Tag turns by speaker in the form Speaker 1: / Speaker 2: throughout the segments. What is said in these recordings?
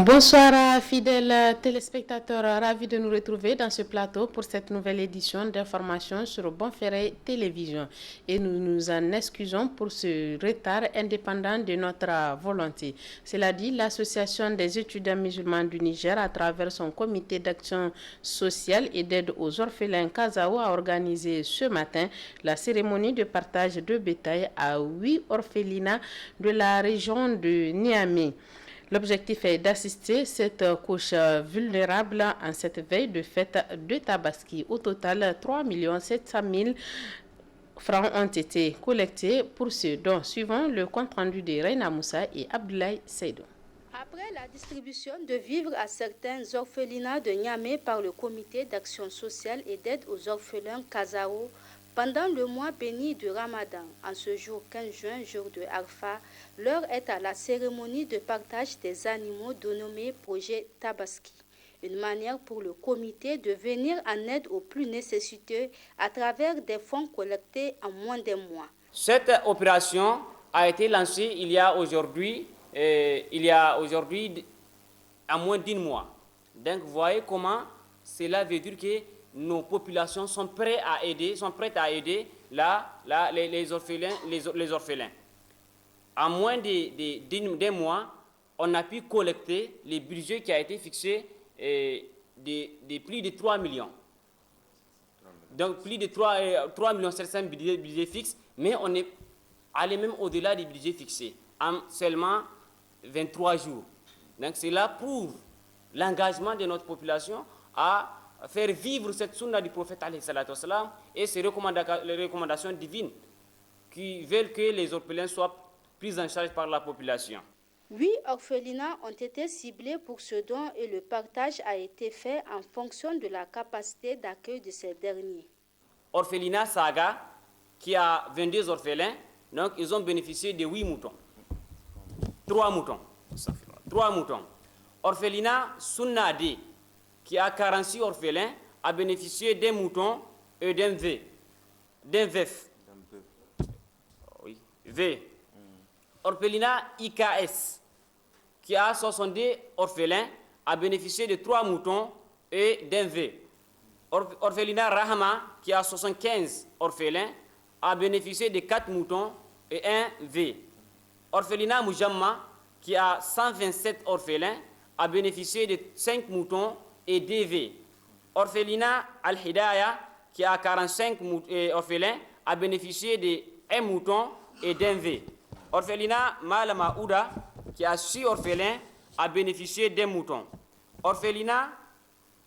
Speaker 1: Bonsoir fidèles téléspectateurs, ravis de nous retrouver dans ce plateau pour cette nouvelle édition d'information sur Bonferré Télévision. Et nous nous en excusons pour ce retard indépendant de notre volonté. Cela dit, l'Association des étudiants musulmans du Niger, à travers son comité d'action sociale et d'aide aux orphelins Kazao, a organisé ce matin la cérémonie de partage de bétail à 8 orphelinats de la région de Niamey. L'objectif est d'assister cette couche vulnérable en cette veille de fête de Tabaski. Au total, 3 700 000 francs ont été collectés pour ce don, suivant le compte-rendu de Reina Moussa et Abdoulaye Seydou.
Speaker 2: Après la distribution de vivres à certains orphelinats de Niamey par le comité d'action sociale et d'aide aux orphelins Kazao, pendant le mois béni du Ramadan, en ce jour 15 juin, jour de Arfa, l'heure est à la cérémonie de partage des animaux dénommée Projet Tabaski. Une manière pour le comité de venir en aide aux plus nécessiteux à travers des fonds collectés en moins d'un mois.
Speaker 3: Cette opération a été lancée il y a aujourd'hui à moins d'un mois. Donc vous voyez comment cela veut dire que nos populations sont prêtes à aider, les orphelins. En moins d'un mois, on a pu collecter les budgets qui a été fixé de plus de 3 millions. Donc plus de 3 millions 700 budgets fixes, mais on est allé même au-delà des budgets fixés en seulement 23 jours. Donc cela prouve l'engagement de notre population à faire vivre cette sunna du prophète et ses recommandations divines qui veulent que les orphelins soient pris en charge par la population.
Speaker 2: 8 orphelinats ont été ciblés pour ce don et le partage a été fait en fonction de la capacité d'accueil de ces derniers.
Speaker 3: Orphelinat Saga, qui a 22 orphelins, donc ils ont bénéficié de 8 moutons. 3 moutons. Orphelinat Sunnadi, qui a 46 orphelins, a bénéficié d'un mouton et d'un veuf. Orphelinat IKS, qui a 62 orphelins, a bénéficié de 3 moutons et d'un veuf. Orphelinat Rahama, qui a 75 orphelins, a bénéficié de 4 moutons et un veuf. Orphelinat Mujamma, qui a 127 orphelins, a bénéficié de 5 moutons et 2 veufs. Orphelinat Al-Hidaya, qui a 45 orphelins, a bénéficié de 1 mouton et d'un veuf. Orphelinat Malama Ouda, qui a 6 orphelins, a bénéficié d'un mouton. Orphelinat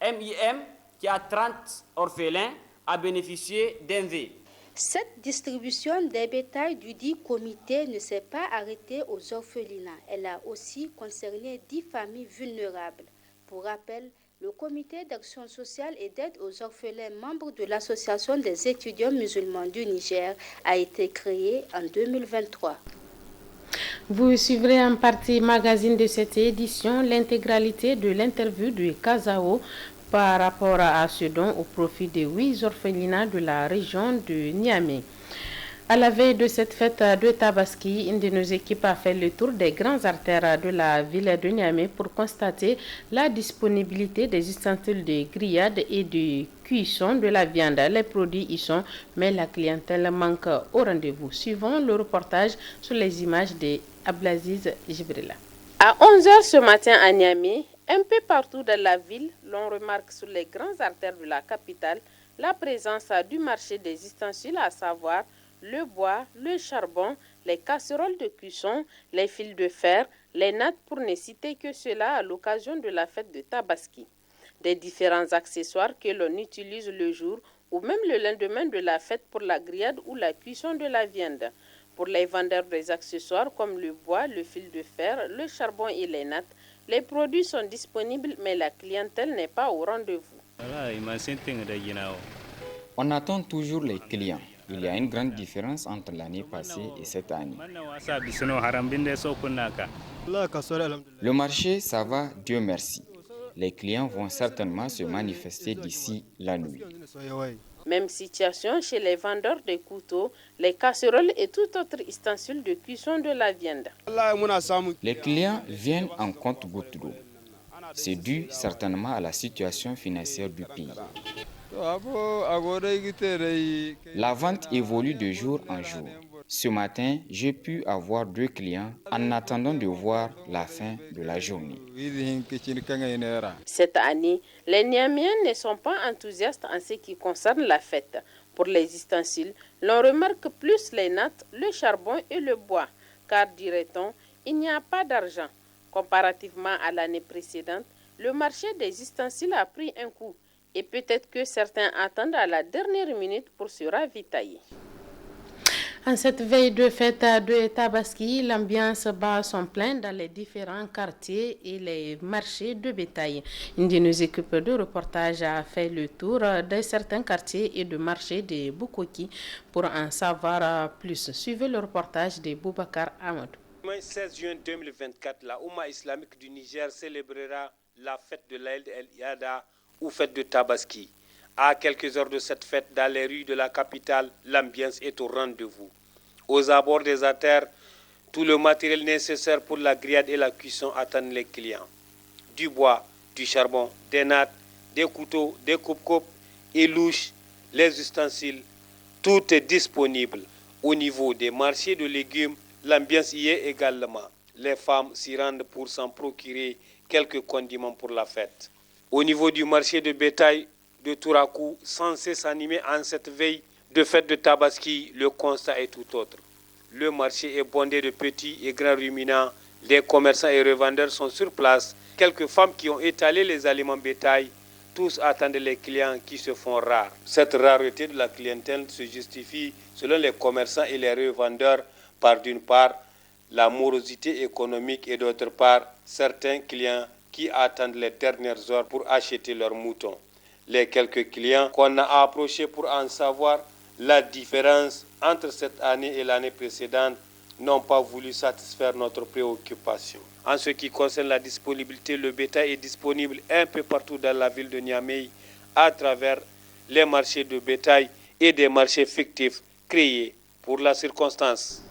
Speaker 3: MIM, qui a 30 orphelins, a bénéficié d'un veuf.
Speaker 2: Cette distribution des bétails du dit comité ne s'est pas arrêtée aux orphelinats. Elle a aussi concerné 10 familles vulnérables. Pour rappel, le comité d'action sociale et d'aide aux orphelins membres de l'Association des étudiants musulmans du Niger a été créé en 2023.
Speaker 1: Vous suivrez en partie magazine de cette édition l'intégralité de l'interview de Kazao par rapport à ce don au profit des 8 orphelinats de la région de Niamey. À la veille de cette fête de Tabaski, une de nos équipes a fait le tour des grandes artères de la ville de Niamey pour constater la disponibilité des ustensiles de grillade et de cuisson de la viande. Les produits y sont, mais la clientèle manque au rendez-vous. Suivons le reportage sur les images de Ablaziz Jibrila. À 11h ce matin à Niamey, un peu partout dans la ville, l'on remarque sur les grandes artères de la capitale la présence du marché des ustensiles, à savoir le bois, le charbon, les casseroles de cuisson, les fils de fer, les nattes pour ne citer que cela à l'occasion de la fête de Tabaski. Des différents accessoires que l'on utilise le jour ou même le lendemain de la fête pour la grillade ou la cuisson de la viande. Pour les vendeurs des accessoires comme le bois, le fil de fer, le charbon et les nattes, les produits sont disponibles mais la clientèle n'est pas au rendez-vous.
Speaker 4: On attend toujours les clients. Il y a une grande différence entre l'année passée et cette année. Le marché, ça va, Dieu merci. Les clients vont certainement se manifester d'ici la nuit.
Speaker 1: Même situation chez les vendeurs de couteaux, les casseroles et tout autre ustensile de cuisson de la viande.
Speaker 4: Les clients viennent en compte-gouttes d'eau. C'est dû certainement à la situation financière du pays. La vente évolue de jour en jour. Ce matin, j'ai pu avoir 2 clients en attendant de voir la fin de la journée.
Speaker 1: Cette année, les Niamiens ne sont pas enthousiastes en ce qui concerne la fête. Pour les ustensiles, l'on remarque plus les nattes, le charbon et le bois, car, dirait-on, il n'y a pas d'argent. Comparativement à l'année précédente, le marché des ustensiles a pris un coup et peut-être que certains attendent à la dernière minute pour se ravitailler. En cette veille de fête de Tabaski, l'ambiance bat son plein dans les différents quartiers et les marchés de bétail. Une de nos équipes de reportage a fait le tour de certains quartiers et de marchés de Bukoki pour en savoir plus. Suivez le reportage de Boubacar Amadou.
Speaker 5: Le 16 juin 2024, la Oumma islamique du Niger célébrera la fête de l'Aïd el-Yada ou fête de Tabaski. À quelques heures de cette fête, dans les rues de la capitale, l'ambiance est au rendez-vous. Aux abords des artères, tout le matériel nécessaire pour la grillade et la cuisson attend les clients. Du bois, du charbon, des nattes, des couteaux, des coupes-coupes et louches, les ustensiles, tout est disponible. Au niveau des marchés de légumes, l'ambiance y est également. Les femmes s'y rendent pour s'en procurer quelques condiments pour la fête. Au niveau du marché de bétail de Tourakou, censé s'animer en cette veille de fête de Tabaski, le constat est tout autre. Le marché est bondé de petits et grands ruminants. Les commerçants et revendeurs sont sur place. Quelques femmes qui ont étalé les aliments bétail, tous attendent les clients qui se font rares. Cette rareté de la clientèle se justifie, selon les commerçants et les revendeurs, par d'une part la morosité économique et d'autre part certains clients qui attendent les dernières heures pour acheter leurs moutons. Les quelques clients qu'on a approchés pour en savoir la différence entre cette année et l'année précédente n'ont pas voulu satisfaire notre préoccupation. En ce qui concerne la disponibilité, le bétail est disponible un peu partout dans la ville de Niamey à travers les marchés de bétail et des marchés fictifs créés pour la circonstance.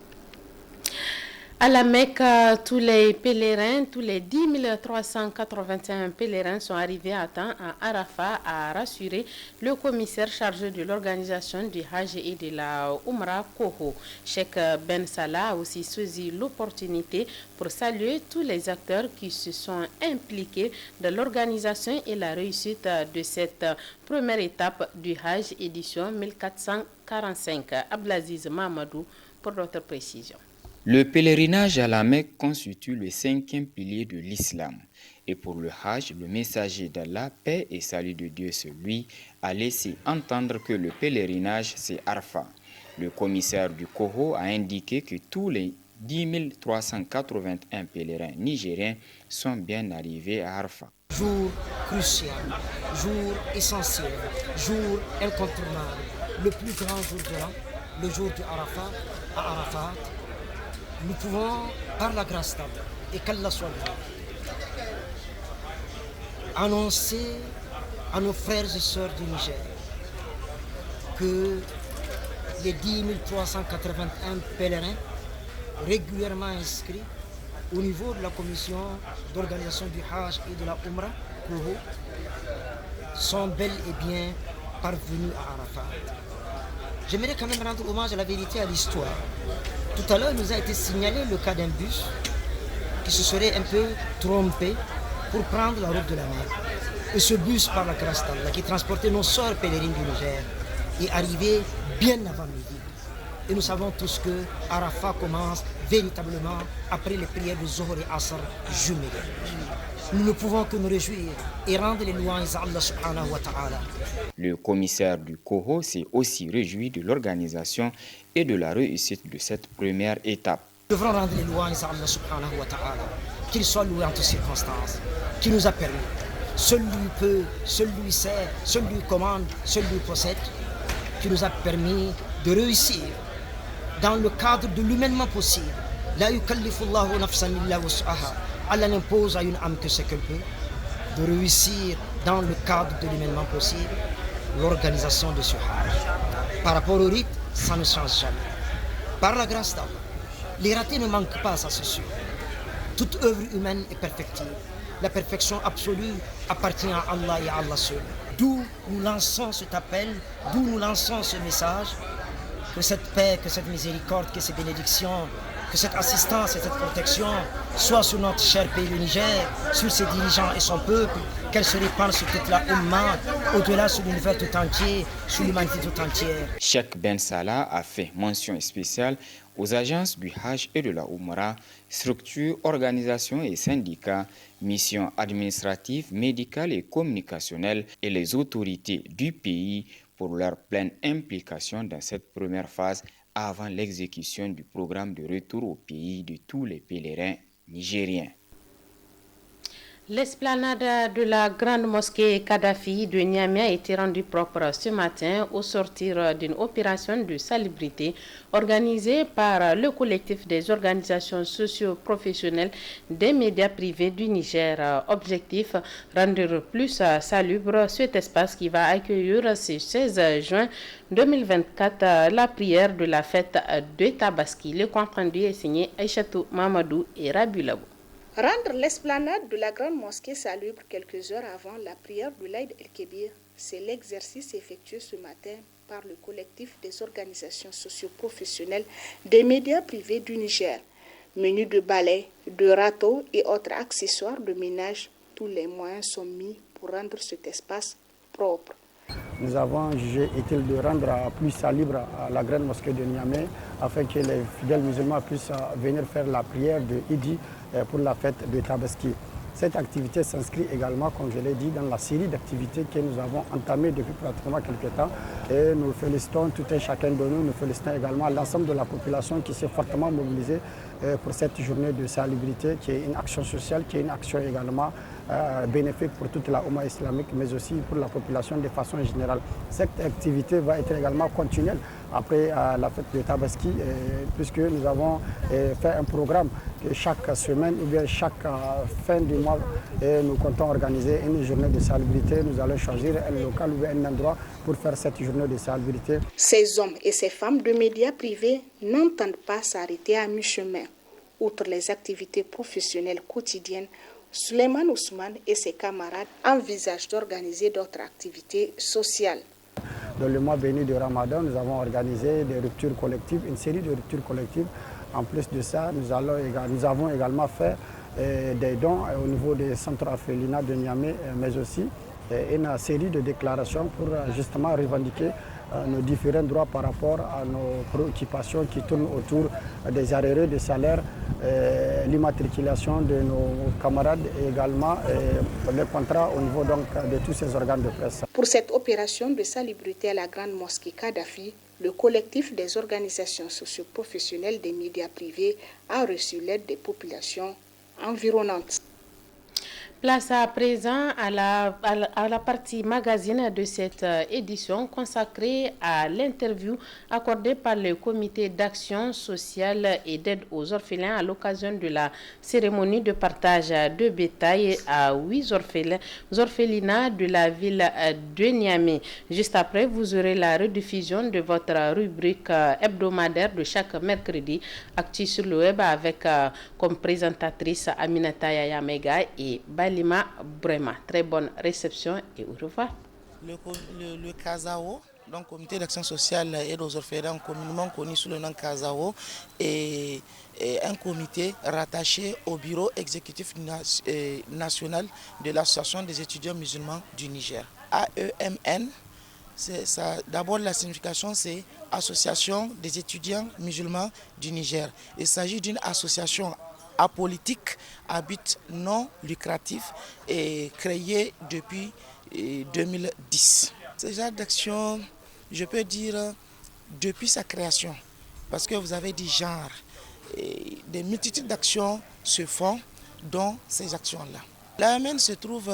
Speaker 1: À la Mecque, tous les 10 381 pèlerins sont arrivés à temps à Arafat, a rassuré le commissaire chargé de l'organisation du Hajj et de la Oumra Koho. Cheikh Ben Salah a aussi saisi l'opportunité pour saluer tous les acteurs qui se sont impliqués dans l'organisation et la réussite de cette première étape du Hajj édition 1445. Abdelaziz Mamadou pour d'autres précisions.
Speaker 4: Le pèlerinage à la Mecque constitue le 5e pilier de l'islam. Et pour le Hajj, le messager d'Allah, paix et salut de Dieu sur lui, a laissé entendre que le pèlerinage, c'est Arfa. Le commissaire du Koho a indiqué que tous les 10 381 pèlerins nigériens sont bien arrivés à Arfa.
Speaker 6: Jour crucial, jour essentiel, jour incontournable, le plus grand jour de l'an, le jour du Arafat à Arafat. Nous pouvons, par la grâce d'Allah, et qu'Allah soit loué, annoncer à nos frères et sœurs du Niger que les 10 381 pèlerins régulièrement inscrits au niveau de la commission d'organisation du Hajj et de la Oumra, Koho, sont bel et bien parvenus à Arafat. J'aimerais quand même rendre hommage à la vérité, à l'histoire. Tout à l'heure, il nous a été signalé le cas d'un bus qui se serait un peu trompé pour prendre la route de la mer. Et ce bus, par la grâce d'Allah, qui transportait nos sœurs pèlerines du Niger, est arrivé bien avant midi. Et nous savons tous que Arafat commence véritablement après les prières de Zohar et Asr jumelées. Nous ne pouvons que nous réjouir et rendre les louanges à Allah subhanahu wa ta'ala.
Speaker 4: Le commissaire du Koho s'est aussi réjoui de l'organisation et de la réussite de cette première étape.
Speaker 6: Nous devrons rendre les louanges à Allah subhanahu wa ta'ala, qu'il soit loué en toutes circonstances, qui nous a permis. Seul lui peut, seul lui sait, seul lui commande, seul lui possède, qui nous a permis de réussir dans le cadre de l'humainement possible. La yukallifullahu nafsan illa wus'aha. Allah n'impose à une âme que ce qu'elle peut, de réussir dans le cadre de l'humainement possible l'organisation de ce Hajj. Par rapport au rite, ça ne change jamais. Par la grâce d'Allah, les ratés ne manquent pas, ça c'est sûr. Toute œuvre humaine est perfectible. la perfection absolue appartient à Allah et à Allah seul. D'où nous lançons cet appel, d'où nous lançons ce message, que cette paix, que cette miséricorde, que ces bénédictions, que cette assistance et cette protection soient sur notre cher pays le Niger, sur ses dirigeants et son peuple, qu'elle se répande sur toute la Oumma, au-delà sur l'univers tout entier, sur l'humanité tout entière.
Speaker 4: Cheikh Ben Salah a fait mention spéciale aux agences du Hajj et de la Oumra, structures, organisations et syndicats, missions administratives, médicales et communicationnelles et les autorités du pays pour leur pleine implication dans cette première phase avant l'exécution du programme de retour au pays de tous les pèlerins nigériens.
Speaker 1: L'esplanade de la grande mosquée Kadhafi de Niamey a été rendue propre ce matin au sortir d'une opération de salubrité organisée par le collectif des organisations socio-professionnelles des médias privés du Niger. Objectif, rendre plus salubre cet espace qui va accueillir ce 16 juin 2024 la prière de la fête de Tabaski. Le compte rendu est signé Aïchatou Mamadou et Rabi Labou.
Speaker 7: Rendre l'esplanade de la grande mosquée salubre quelques heures avant la prière de l'Aïd el-Kébir, c'est l'exercice effectué ce matin par le collectif des organisations socio-professionnelles des médias privés du Niger. Menu de balais, de râteaux et autres accessoires de ménage, tous les moyens sont mis pour rendre cet espace propre.
Speaker 8: Nous avons jugé utile de rendre plus salubre la grande mosquée de Niamey afin que les fidèles musulmans puissent venir faire la prière de Idi pour la fête de Tabaski. Cette activité s'inscrit également, comme je l'ai dit, dans la série d'activités que nous avons entamées depuis pratiquement quelques temps. Et nous félicitons tout un chacun de nous, nous félicitons également l'ensemble de la population qui s'est fortement mobilisée pour cette journée de salubrité, qui est une action sociale, qui est une action également bénéfique pour toute la Oumma islamique, mais aussi pour la population de façon générale. Cette activité va être également continuelle après la fête de Tabaski, puisque nous avons fait un programme que chaque semaine ou bien chaque fin du mois, nous comptons organiser une journée de salubrité. Nous allons choisir un local ou un endroit pour faire cette journée de salubrité.
Speaker 7: Ces hommes et ces femmes de médias privés n'entendent pas s'arrêter à mi-chemin. Outre les activités professionnelles quotidiennes, Suleiman Ousmane et ses camarades envisagent d'organiser d'autres activités sociales.
Speaker 8: Dans le mois béni de Ramadan, nous avons organisé des ruptures collectives, une série de ruptures collectives. En plus de ça, nous avons également fait des dons au niveau des centres orphelinats de Niamey, mais aussi une série de déclarations pour justement revendiquer nos différents droits par rapport à nos préoccupations qui tournent autour des arriérés de salaire, l'immatriculation de nos camarades et également les contrats au niveau donc de tous ces organes de presse.
Speaker 7: Pour cette opération de salubrité à la grande mosquée Kadhafi, le collectif des organisations socio-professionnelles des médias privés a reçu l'aide des populations environnantes.
Speaker 1: Place à présent à la partie magazine de cette édition consacrée à l'interview accordée par le comité d'action sociale et d'aide aux orphelins à l'occasion de la cérémonie de partage de bétail à 8 orphelinats de la ville de Niamey. Juste après, vous aurez la rediffusion de votre rubrique hebdomadaire de chaque mercredi, Actu sur le web avec comme présentatrice Aminata Yayamega et Lima Brema. Très bonne réception et au revoir.
Speaker 9: Le CASAO, donc Comité d'action sociale et aux orphelins, communément connu sous le nom CASAO, est un comité rattaché au bureau exécutif national de l'Association des étudiants musulmans du Niger. AEMN, d'abord la signification c'est Association des étudiants musulmans du Niger. Il s'agit d'une association apolitique à but non lucratif et créé depuis 2010. Ce genre d'action, je peux dire, depuis sa création, parce que vous avez dit genre, des multitudes d'actions se font dans ces actions-là. L'AMN se trouve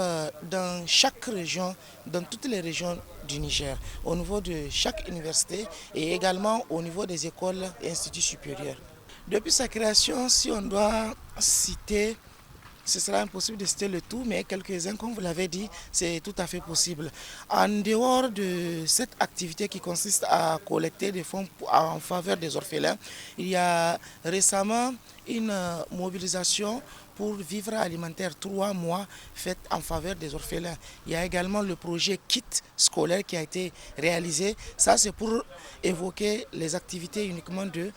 Speaker 9: dans chaque région, dans toutes les régions du Niger, au niveau de chaque université et également au niveau des écoles et instituts supérieurs. Depuis sa création, si on doit citer, ce sera impossible de citer le tout, mais quelques-uns, comme vous l'avez dit, c'est tout à fait possible. En dehors de cette activité qui consiste à collecter des fonds en faveur des orphelins, il y a récemment une mobilisation pour vivre alimentaire 3 mois fait en faveur des orphelins. Il y a également le projet Kit scolaire qui a été réalisé. Ça, c'est pour évoquer les activités uniquement de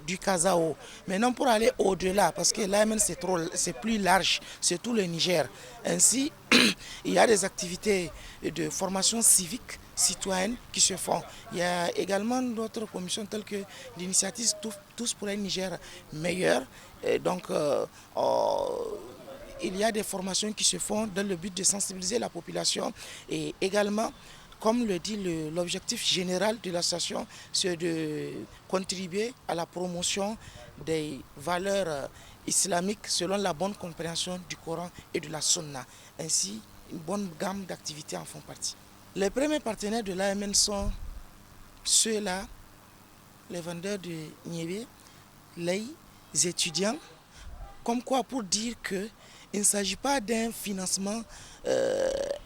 Speaker 9: du Kazao. Maintenant, pour aller au-delà, parce que l'AMN c'est plus large, c'est tout le Niger. Ainsi, il y a des activités de formation civique citoyenne qui se font. Il y a également d'autres commissions telles que l'initiative Tous pour un Niger meilleur. Et donc, il y a des formations qui se font dans le but de sensibiliser la population et également, comme le dit l'objectif général de l'association, c'est de contribuer à la promotion des valeurs islamiques selon la bonne compréhension du Coran et de la Sunna. Ainsi, une bonne gamme d'activités en font partie. Les premiers partenaires de l'AMN sont ceux-là, les vendeurs de niébé, les étudiants, comme quoi pour dire qu'il ne s'agit pas d'un financement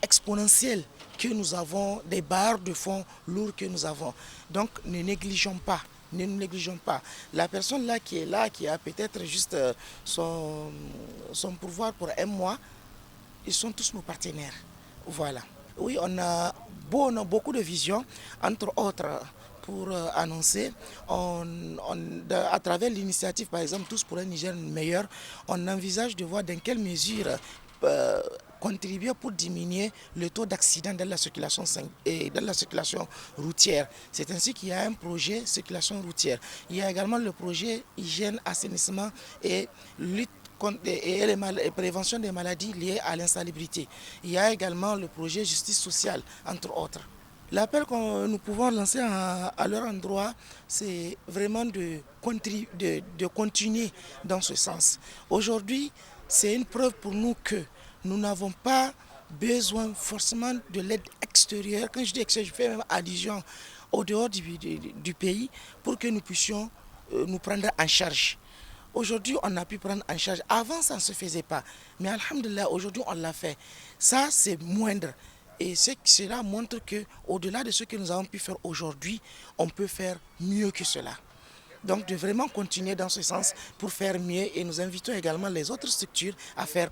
Speaker 9: exponentiel que nous avons, des barres de fonds lourds que nous avons. Donc ne négligeons pas. Ne nous négligeons pas. La personne là, qui a peut-être juste son pourvoir pour un mois, ils sont tous nos partenaires. Voilà. Oui, on a beaucoup de visions, entre autres, pour annoncer. À travers l'initiative, par exemple, Tous pour un Niger meilleur, on envisage de voir dans quelle mesure contribuer pour diminuer le taux d'accident dans la circulation routière. C'est ainsi qu'il y a un projet circulation routière. Il y a également le projet hygiène, assainissement et lutte et prévention des maladies liées à l'insalubrité. Il y a également le projet justice sociale, entre autres. L'appel que nous pouvons lancer à leur endroit, c'est vraiment de continuer dans ce sens. Aujourd'hui, c'est une preuve pour nous que nous n'avons pas besoin forcément de l'aide extérieure. Quand je dis extérieure, je fais même allusion au dehors du pays pour que nous puissions nous prendre en charge. Aujourd'hui, on a pu prendre en charge. Avant, ça ne se faisait pas. Mais alhamdoulilah, aujourd'hui, on l'a fait. Ça, c'est moindre. Et cela montre qu'au-delà de ce que nous avons pu faire aujourd'hui, on peut faire mieux que cela. Donc, de vraiment continuer dans ce sens pour faire mieux. Et nous invitons également les autres structures à faire